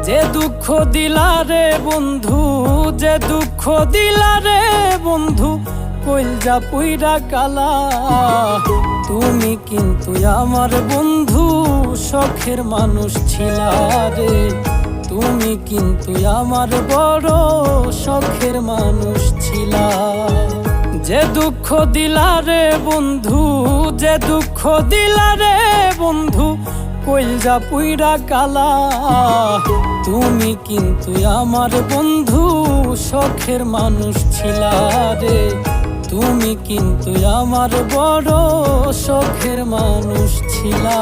যে দুঃখ দিলা রে বন্ধু, যে দুঃখ দিলা রে বন্ধু, কইলজা পুইরা কালা। তুমি কিন্তু আমার বন্ধু শখের মানুষ ছিলা রে, তুমি কিন্তু আমার বড় শখের মানুষ ছিলা। যে দুঃখ দিলা রে বন্ধু, যে দুঃখ দিলা রে বন্ধু, কইলজা পুইরা কালা। তুমি কিন্তু আমার বন্ধু শখের মানুষ ছিলা রে, তুমি কিন্তু আমার বড় শখের মানুষ ছিলা।